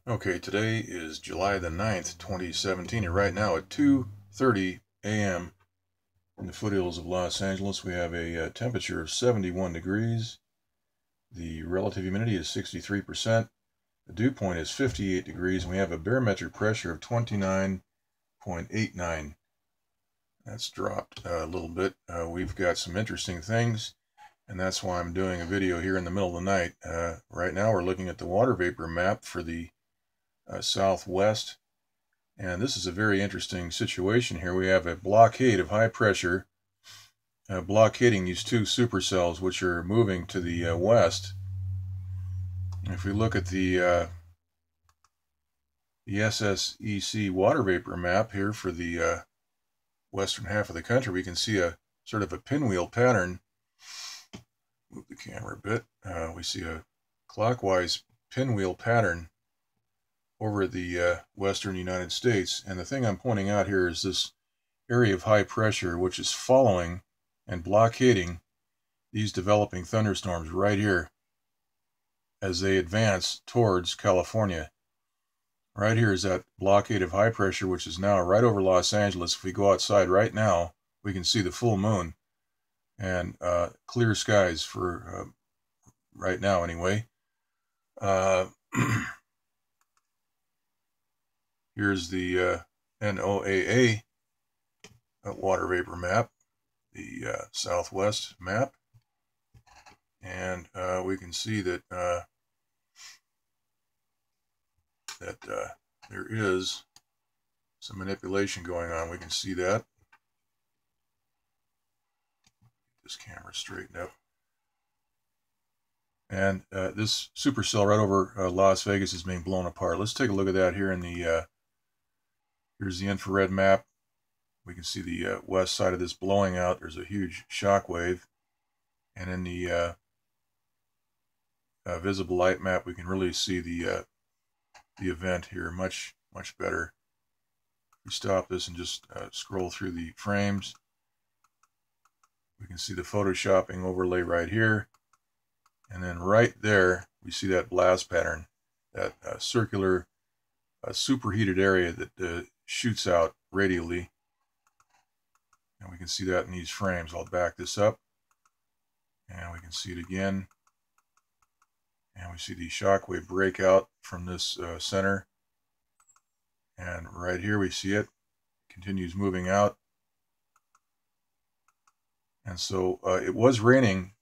Okay, today is July the 9th, 2017, and right now at 2:30 a.m. in the foothills of Los Angeles, we have a temperature of 71 degrees. The relative humidity is 63%. The dew point is 58 degrees, and we have a barometric pressure of 29.89. That's dropped a little bit. We've got some interesting things, and that's why I'm doing a video here in the middle of the night. Right now, we're looking at the water vapor map for the southwest. And this is a very interesting situation here. We have a blockade of high pressure blockading these two supercells, which are moving to the west. If we look at the SSEC Watervapor map here for the western half of the country, we can see a sort of a pinwheel pattern. Move the camera a bit. We see a clockwise pinwheel pattern over the western United States. And the thing I'm pointing out here is this area of high pressure, which is following and blockading these developing thunderstorms right here as they advance towards California. Right here is that blockade of high pressure, which is now right over Los Angeles. If we go outside right now, we can see the full moon and clear skies for right now anyway. Here's the NOAA water vapor map, the southwest map, and we can see that there is some manipulation going on. We can see that. Get this camera straightened up. And this supercell right over Las Vegas is being blown apart. Let's take a look at that here in the here's the infrared map. We can see the west side of this blowing out. There's a huge shock wave. And in the visible light map, we can really see the event here much better. If we stop this and just scroll through the frames, we can see the photoshopping overlay right here. And then right there, we see that blast pattern, that circular superheated area that shoots out radially. And we can see that in these frames. I'll back this up. And we can see it again. And we see the shockwave breakout from this center. And right here we see it. Continues moving out. And so it was raining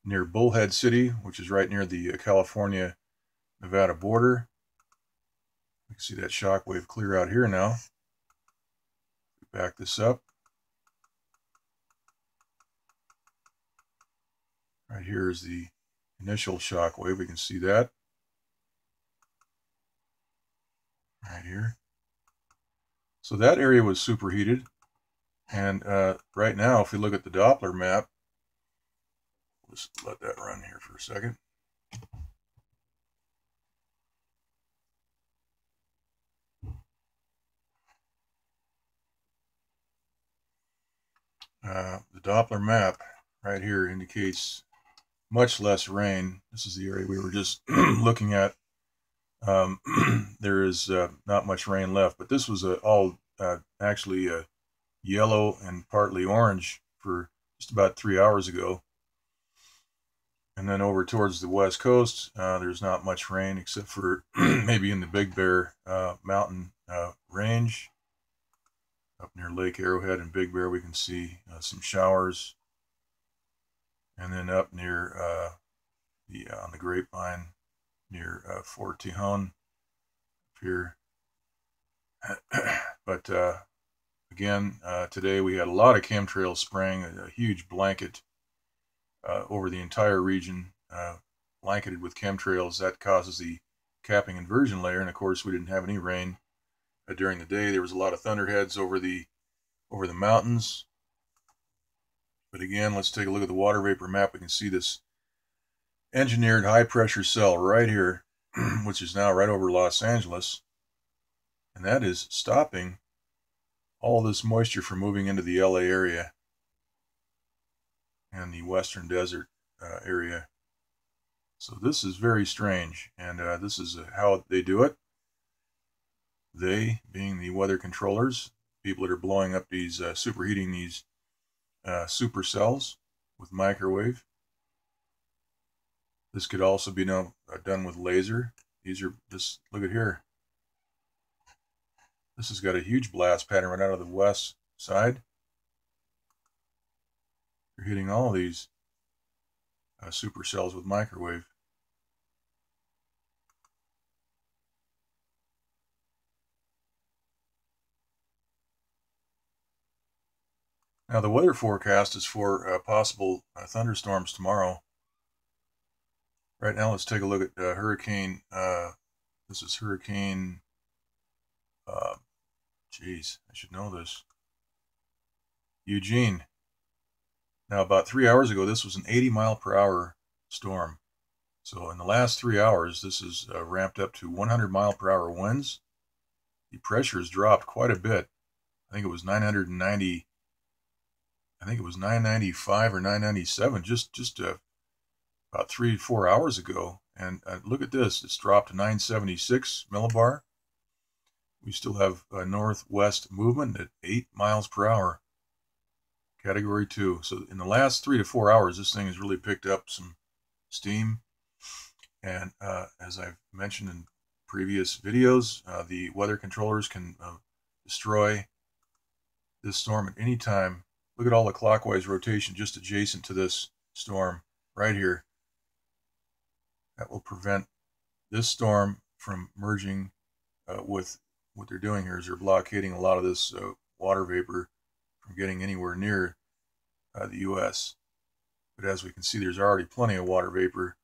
near Bullhead City, which is right near the California-Nevada border. We can see that shockwave clear out here now. Back this up. Right here is the initial shockwave. We can see that. Right here. So that area was superheated. And right now, if we look at the Doppler map, let's let that run here for a second. The Doppler map right here indicates much less rain. This is the area we were just looking at. There is not much rain left, but this was all actually yellow and partly orange for just about 3 hours ago. And then over towards the west coast, there's not much rain except for maybe in the Big Bear mountain range. Up near Lake Arrowhead and Big Bear, we can see some showers. And then up near on the Grapevine near Fort Tejon up here. But again, today we had a lot of chemtrails spraying, a huge blanket over the entire region, blanketed with chemtrails. That causes the capping inversion layer, and of course we didn't have any rain during the day. There was a lot of thunderheads over the mountains. But again, let's take a look at the water vapor map. We can see this engineered high pressure cell right here, which is now right over Los Angeles. And that is stopping all this moisture from moving into the LA area and the western desert area. So this is very strange, and this is how they do it. They being the weather controllers, people that are blowing up these, superheating these supercells with microwave. This could also be done with laser. These are just, look at here. This has got a huge blast pattern right out of the west side. You're hitting all of these supercells with microwave. Now the weather forecast is for possible thunderstorms tomorrow. Right now, let's take a look at hurricane. This is hurricane. Geez, I should know this. Eugene. Now, about 3 hours ago, this was an 80-mile-per-hour storm. So in the last 3 hours, this is ramped up to 100-mile-per-hour winds. The pressure has dropped quite a bit. I think it was 990. I think it was 995 or 997 just about 3 to 4 hours ago. And look at this. It's dropped to 976 millibar. We still have northwest movement at 8 miles per hour. Category 2. So in the last 3 to 4 hours, this thing has really picked up some steam. And as I've mentioned in previous videos, the weather controllers can destroy this storm at any time. Look at all the clockwise rotation just adjacent to this storm right here. That will prevent this storm from merging with what they're doing here is they're blockading a lot of this water vapor from getting anywhere near the U.S. But as we can see, there's already plenty of water vapor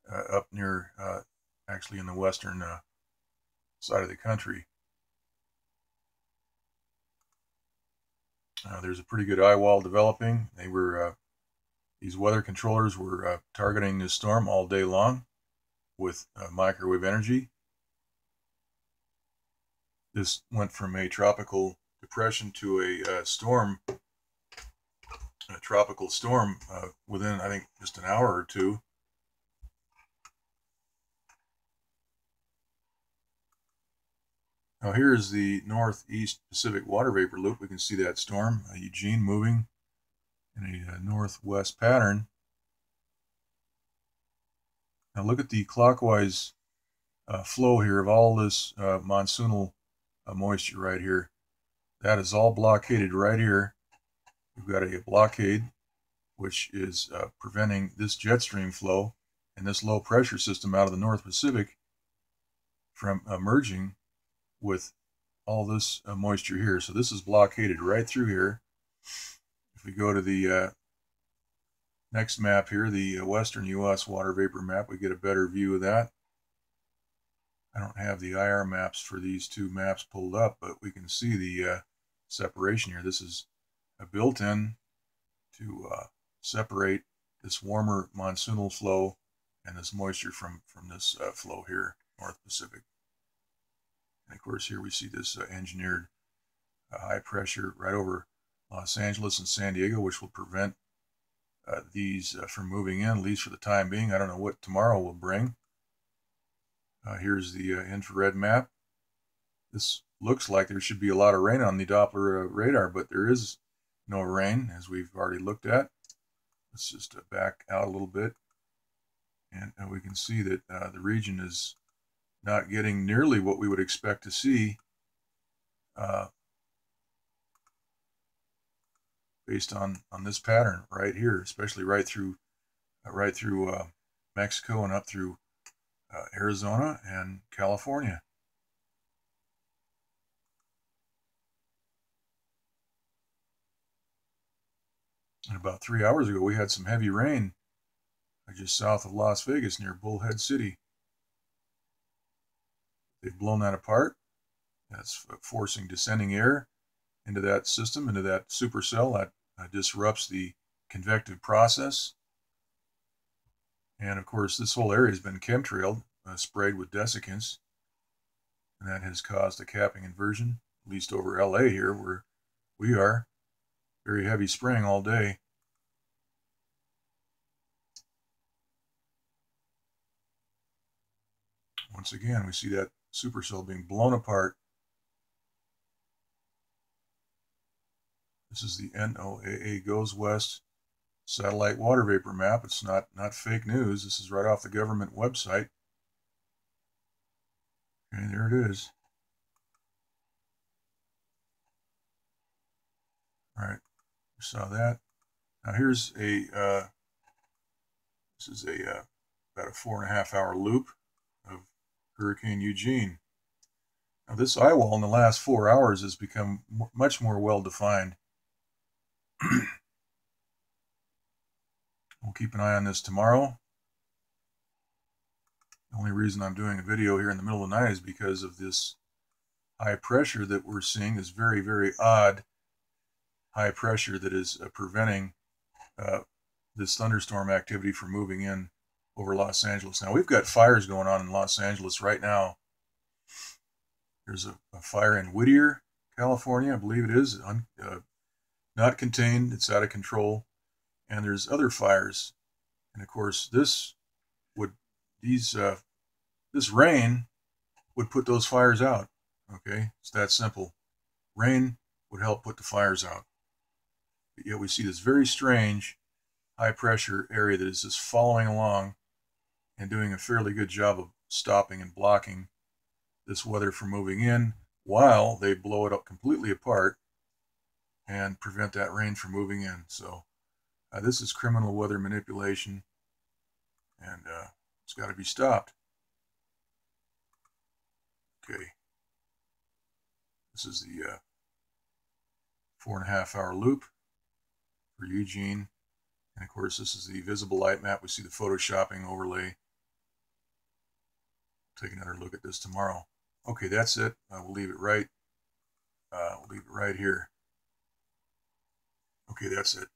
up near, actually in the western side of the country. There's a pretty good eye wall developing. These weather controllers were targeting this storm all day long with microwave energy. This went from a tropical depression to a storm, a tropical storm within, I think, just an hour or two. Now here's the northeast Pacific water vapor loop. We can see that storm, Eugene, moving in a northwest pattern. Now look at the clockwise flow here of all this monsoonal moisture right here. That is all blockaded right here. We've got a blockade which is preventing this jet stream flow and this low pressure system out of the North Pacific from merging with all this moisture here. So this is blockaded right through here. If we go to the next map here, the western U.S. water vapor map, we get a better view of that. I don't have the IR maps for these two maps pulled up, but we can see the separation here. This is built in to separate this warmer monsoonal flow and this moisture from this flow here, North Pacific. And of course, here we see this engineered high pressure right over Los Angeles and San Diego, which will prevent these from moving in, at least for the time being. I don't know what tomorrow will bring. Here's the infrared map. This looks like there should be a lot of rain on the Doppler radar, but there is no rain, as we've already looked at. Let's just back out a little bit, and we can see that the region is not getting nearly what we would expect to see based on this pattern right here, especially right through Mexico and up through Arizona and California. And about 3 hours ago, we had some heavy rain just south of Las Vegas near Bullhead City. They've blown that apart. That's forcing descending air into that system, into that supercell. That disrupts the convective process. And of course, this whole area has been chemtrailed, sprayed with desiccants, and that has caused a capping inversion, at least over LA here where we are. Very heavy spraying all day. Once again, we see that supercell being blown apart This is the NOAA Goes West satellite water vapor map. It's not fake news. This is right off the government website. Okay, there it is. All right, you saw that. Now here's a this is a about a 4.5 hour loop of Hurricane Eugene. Now this eye wall in the last 4 hours has become much more well defined. We'll keep an eye on this tomorrow. The only reason I'm doing a video here in the middle of the night is because of this high pressure that we're seeing, this very, very odd high pressure that is preventing this thunderstorm activity from moving in over Los Angeles. Now, we've got fires going on in Los Angeles right now. There's a fire in Whittier, California, I believe it is, not contained, it's out of control. And there's other fires. And of course, this rain would put those fires out. Okay, it's that simple. Rain would help put the fires out. But yet we see this very strange high pressure area that is just following along and doing a fairly good job of stopping and blocking this weather from moving in while they blow it up completely apart and prevent that rain from moving in. So this is criminal weather manipulation, and it's got to be stopped. Okay, this is the 4.5 hour loop for Eugene. And of course, this is the visible light map. We see the photoshopping overlay. Take another look at this tomorrow. Okay, that's it. We'll leave it right. We'll leave it right here. Okay, that's it.